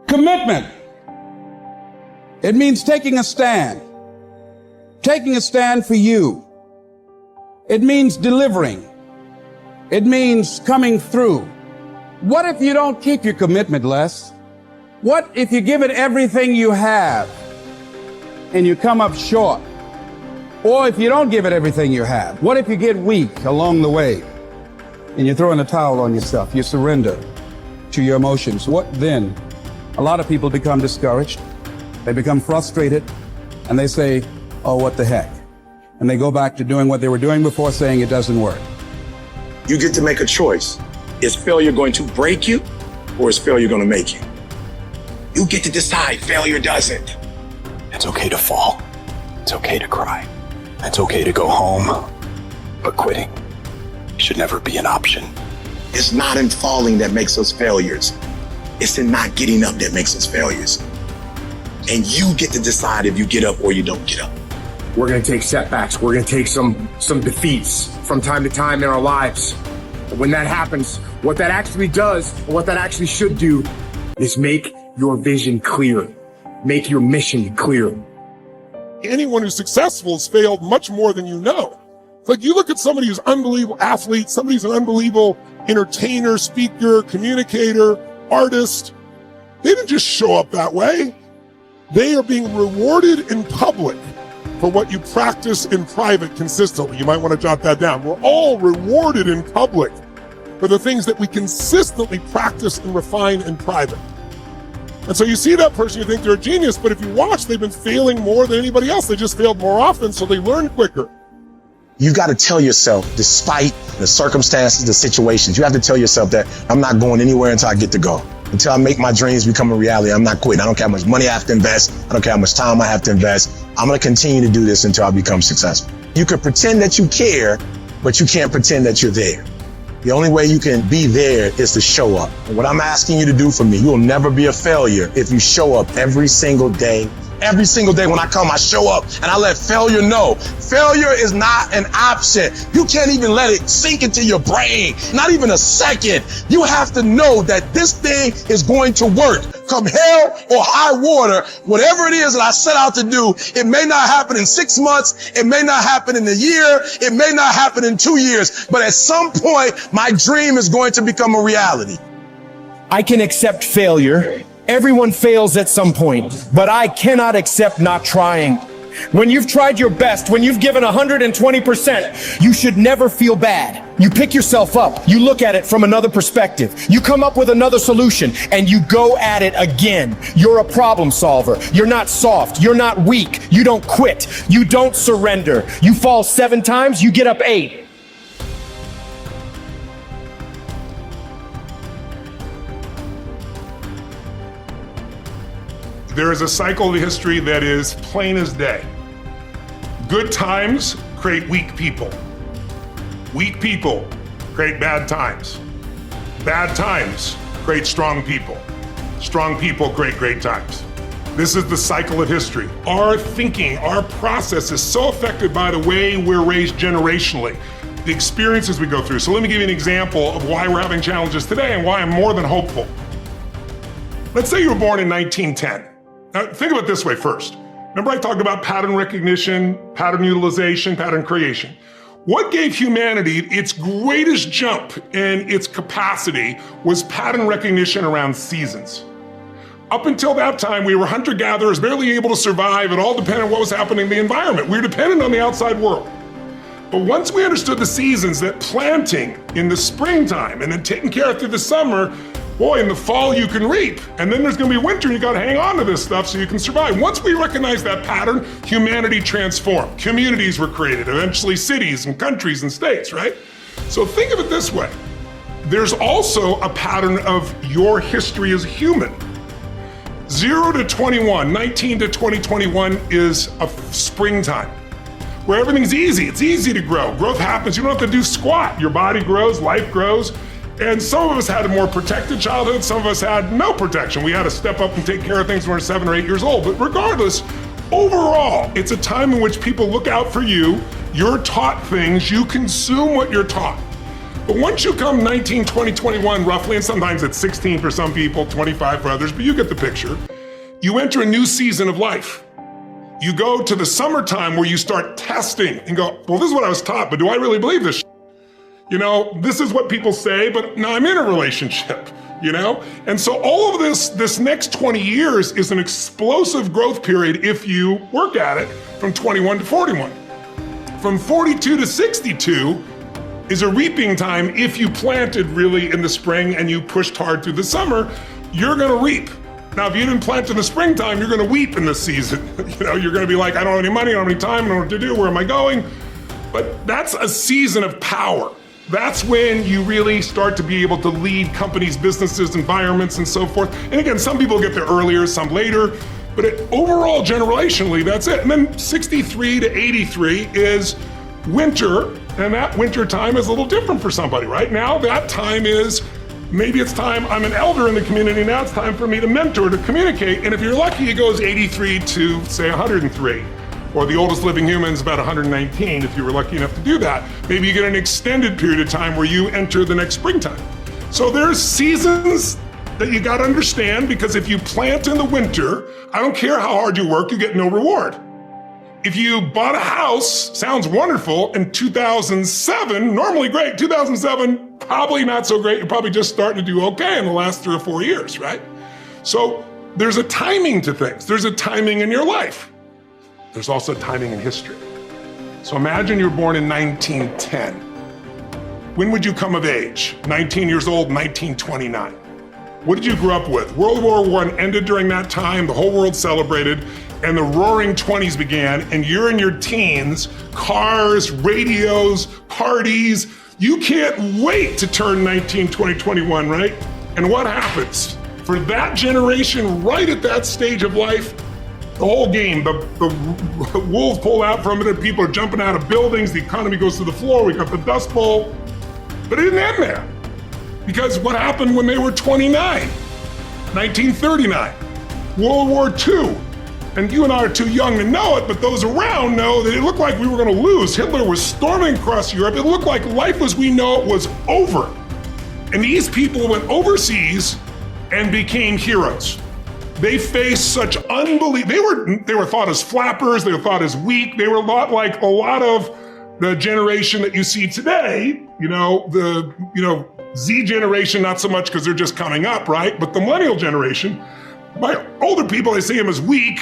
Commitment. It means taking a stand. Taking a stand for you. It means delivering. It means coming through. What if you don't keep your commitment, Les? What if you give it everything you have and you come up short? Or if you don't give it everything you have, what if you get weak along the way and you throw in a towel on yourself, you surrender to your emotions? What then? A lot of people become discouraged, they become frustrated, and they say, oh, what the heck? And they go back to doing what they were doing before, saying it doesn't work. You get to make a choice. Is failure going to break you, or is failure going to make you? You get to decide. Failure doesn't. It's okay to fall. It's okay to cry. It's okay to go home. But quitting should never be an option. It's not in falling that makes us failures. It's in not getting up that makes us failures. And you get to decide if you get up or you don't get up. We're going to take setbacks. We're going to take some defeats from time to time in our lives. But when that happens, what that actually does, or what that actually should do, is make your vision clear. Make your mission clear. Anyone who's successful has failed much more than you know. It's like you look at somebody who's an unbelievable athlete, somebody who's an unbelievable entertainer, speaker, communicator, artist. They didn't just show up that way. They are being rewarded in public for what you practice in private consistently. You might want to jot that down. We're all rewarded in public for the things that we consistently practice and refine in private. And so you see that person, you think they're a genius, but if you watch, they've been failing more than anybody else. They just failed more often, so they learn quicker. You got to tell yourself, despite the circumstances, the situations, you have to tell yourself that I'm not going anywhere until I get to go. Until I make my dreams become a reality, I'm not quitting. I don't care how much money I have to invest. I don't care how much time I have to invest. I'm going to continue to do this until I become successful. You can pretend that you care, but you can't pretend that you're there. The only way you can be there is to show up. And what I'm asking you to do for me, you will never be a failure if you show up every single day. Every single day when I come, I show up and I let failure know. Failure is not an option. You can't even let it sink into your brain, not even a second. You have to know that this thing is going to work. Come hell or high water, whatever it is that I set out to do, it may not happen in 6 months, it may not happen in a year, it may not happen in 2 years, but at some point, my dream is going to become a reality. I can accept failure. Everyone fails at some point, but I cannot accept not trying. When you've tried your best, when you've given 120%, you should never feel bad. You pick yourself up, you look at it from another perspective, you come up with another solution, and you go at it again. You're a problem solver. You're not soft. You're not weak. You don't quit. You don't surrender. You fall 7 times, you get up 8. There is a cycle of history that is plain as day. Good times create weak people. Weak people create bad times. Bad times create strong people. Strong people create great times. This is the cycle of history. Our thinking, our process is so affected by the way we're raised generationally, the experiences we go through. So let me give you an example of why we're having challenges today and why I'm more than hopeful. Let's say you were born in 1910. Now, think of it this way first. Remember I talked about pattern recognition, pattern utilization, pattern creation. What gave humanity its greatest jump in its capacity was pattern recognition around seasons. Up until that time, we were hunter-gatherers, barely able to survive. It all depended on what was happening in the environment. We were dependent on the outside world. But once we understood the seasons, that planting in the springtime and then taking care of through the summer, boy, in the fall you can reap, and then there's gonna be winter and you gotta hang on to this stuff so you can survive. Once we recognized that pattern, humanity transformed. Communities were created, eventually cities and countries and states, right? So think of it this way. There's also a pattern of your history as a human. 0 to 21, 19 to 2021 is a springtime where everything's easy. It's easy to grow. Growth happens, you don't have to do squat. Your body grows, life grows. And some of us had a more protected childhood, some of us had no protection. We had to step up and take care of things when we were 7 or 8 years old. But regardless, overall, it's a time in which people look out for you, you're taught things, you consume what you're taught. But once you come 19, 20, 21 roughly, and sometimes it's 16 for some people, 25 for others, but you get the picture, you enter a new season of life. You go to the summertime where you start testing and go, well, this is what I was taught, but do I really believe this? You know, this is what people say, but now I'm in a relationship, you know? And so all of this next 20 years is an explosive growth period if you work at it from 21 to 41. From 42 to 62 is a reaping time. If you planted really in the spring and you pushed hard through the summer, you're gonna reap. Now, if you didn't plant in the springtime, you're gonna weep in this season. You know, you're gonna be like, I don't have any money, I don't have any time, I don't know what to do, where am I going? But that's a season of power. That's when you really start to be able to lead companies, businesses, environments, and so forth. And again, some people get there earlier, some later, but overall, generationally, that's it. And then 63 to 83 is winter, and that winter time is a little different for somebody. Right now, that time is, maybe it's time, I'm an elder in the community, now it's time for me to mentor, to communicate. And if you're lucky, it goes 83 to, say, 103. Or the oldest living human is about 119, if you were lucky enough to do that. Maybe you get an extended period of time where you enter the next springtime. So there's seasons that you gotta understand, because if you plant in the winter, I don't care how hard you work, you get no reward. If you bought a house, sounds wonderful, in 2007, normally great, 2007, probably not so great, you're probably just starting to do okay in the last 3 or 4 years, right? So there's a timing to things. There's a timing in your life. There's also timing in history. So imagine you're born in 1910. When would you come of age? 19 years old, 1929. What did you grow up with? World War I ended during that time, the whole world celebrated, and the roaring 20s began, and you're in your teens, cars, radios, parties. You can't wait to turn 19, 20, 21, right? And what happens? For that generation, right at that stage of life, the whole game, the wolves pull out from it, and people are jumping out of buildings, the economy goes to the floor, we got the Dust Bowl. But it didn't end there. Because what happened when they were 29? 1939, World War II. And you and I are too young to know it, but those around know that it looked like we were gonna lose. Hitler was storming across Europe. It looked like life as we know it was over. And these people went overseas and became heroes. They faced such unbelievable, they were thought as flappers, they were thought as weak, they were a lot like a lot of the generation that you see today, the Z generation, not so much because they're just coming up, right? But the millennial generation, by older people, I see them as weak,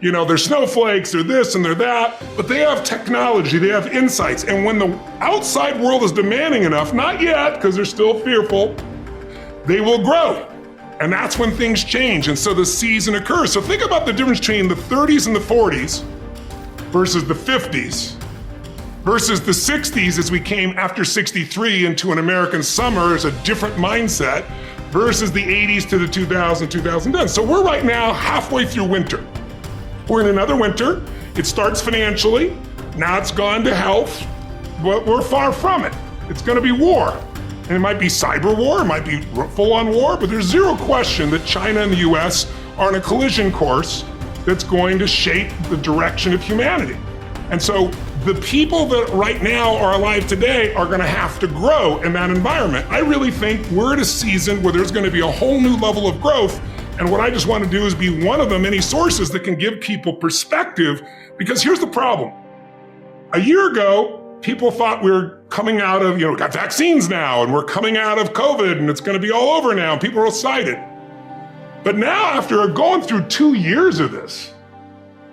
they're snowflakes, they're this and they're that, but they have technology, they have insights. And when the outside world is demanding enough, not yet, because they're still fearful, they will grow. And that's when things change. And so the season occurs. So think about the difference between the 30s and the 40s versus the 50s versus the 60s as we came after 63 into an American summer as a different mindset versus the 80s to the 2000s, 2010. So we're right now halfway through winter. We're in another winter. It starts financially. Now it's gone to health, but we're far from it. It's going to be war. And it might be cyber war, it might be full-on war, but there's zero question that China and the US are on a collision course that's going to shape the direction of humanity. And so the people that right now are alive today are gonna have to grow in that environment. I really think we're at a season where there's gonna be a whole new level of growth. And what I just want to do is be one of the many sources that can give people perspective, because here's the problem. A year ago, people thought we were coming out of, we got vaccines now, and we're coming out of COVID, and it's gonna be all over now, and people are excited. But now, after going through 2 years of this,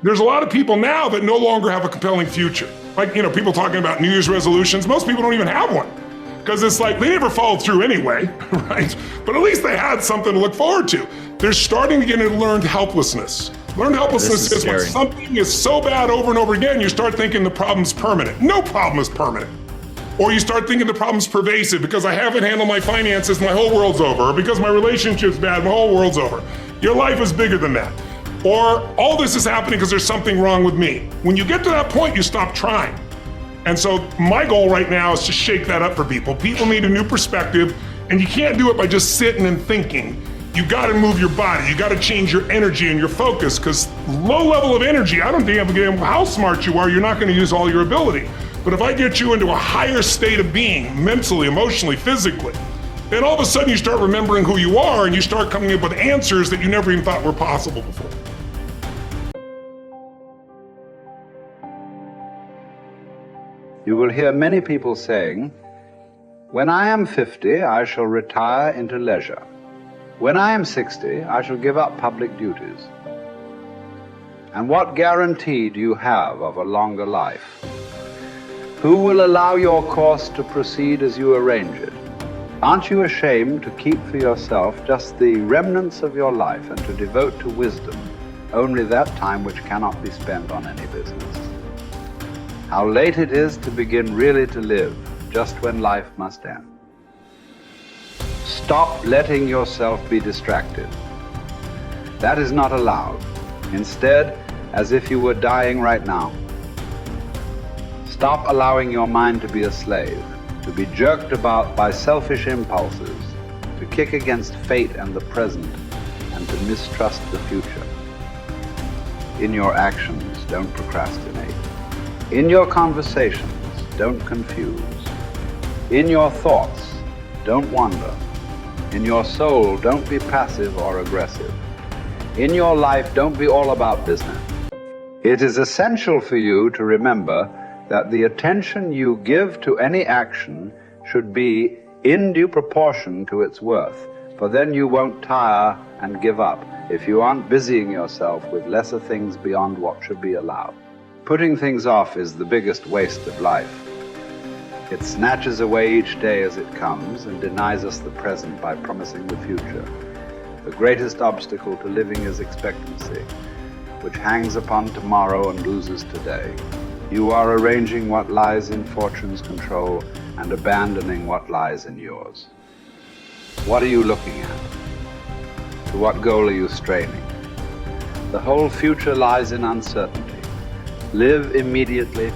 there's a lot of people now that no longer have a compelling future. Like, people talking about New Year's resolutions, most people don't even have one. Because it's like, they never followed through anyway, right? But at least they had something to look forward to. They're starting to get into learned helplessness. Learned helplessness is when something is so bad over and over again, you start thinking the problem's permanent. No problem is permanent. Or you start thinking the problem's pervasive because I haven't handled my finances, my whole world's over. Or because my relationship's bad, my whole world's over. Your life is bigger than that. Or all this is happening because there's something wrong with me. When you get to that point, you stop trying. And so my goal right now is to shake that up for people. People need a new perspective, and you can't do it by just sitting and thinking. You gotta move your body, you gotta change your energy and your focus, because low level of energy, I don't damn how smart you are, you're not gonna use all your ability. But if I get you into a higher state of being, mentally, emotionally, physically, then all of a sudden you start remembering who you are and you start coming up with answers that you never even thought were possible before. You will hear many people saying, "When I am 50, I shall retire into leisure. When I am 60, I shall give up public duties." And what guarantee do you have of a longer life? Who will allow your course to proceed as you arrange it? Aren't you ashamed to keep for yourself just the remnants of your life and to devote to wisdom only that time which cannot be spent on any business? How late it is to begin really to live, just when life must end. Stop letting yourself be distracted. That is not allowed. Instead, as if you were dying right now. Stop allowing your mind to be a slave, to be jerked about by selfish impulses, to kick against fate and the present, and to mistrust the future. In your actions, don't procrastinate. In your conversations, don't confuse. In your thoughts, don't wander. In your soul, don't be passive or aggressive. In your life, don't be all about business. It is essential for you to remember that the attention you give to any action should be in due proportion to its worth, for then you won't tire and give up if you aren't busying yourself with lesser things beyond what should be allowed. Putting things off is the biggest waste of life. It snatches away each day as it comes and denies us the present by promising the future. The greatest obstacle to living is expectancy, which hangs upon tomorrow and loses today. You are arranging what lies in fortune's control and abandoning what lies in yours. What are you looking at? To what goal are you straining? The whole future lies in uncertainty. Live immediately.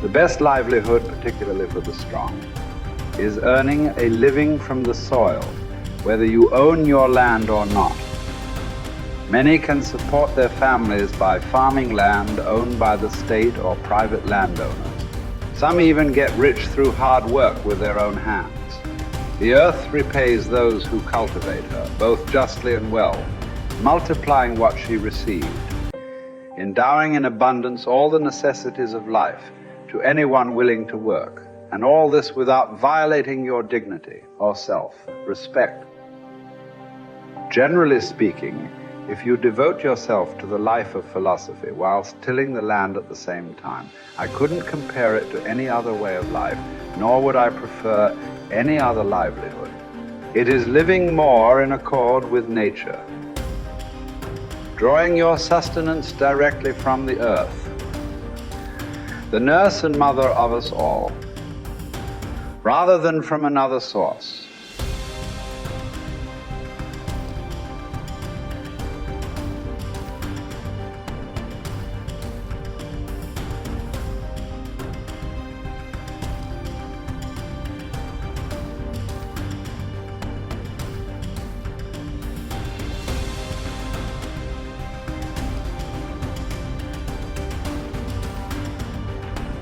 The best livelihood, particularly for the strong, is earning a living from the soil, whether you own your land or not. Many can support their families by farming land owned by the state or private landowners. Some even get rich through hard work with their own hands. The earth repays those who cultivate her, both justly and well, multiplying what she received, endowing in abundance all the necessities of life to anyone willing to work, and all this without violating your dignity or self-respect. Generally speaking, if you devote yourself to the life of philosophy whilst tilling the land at the same time, I couldn't compare it to any other way of life, nor would I prefer any other livelihood. It is living more in accord with nature, drawing your sustenance directly from the earth, the nurse and mother of us all, rather than from another source.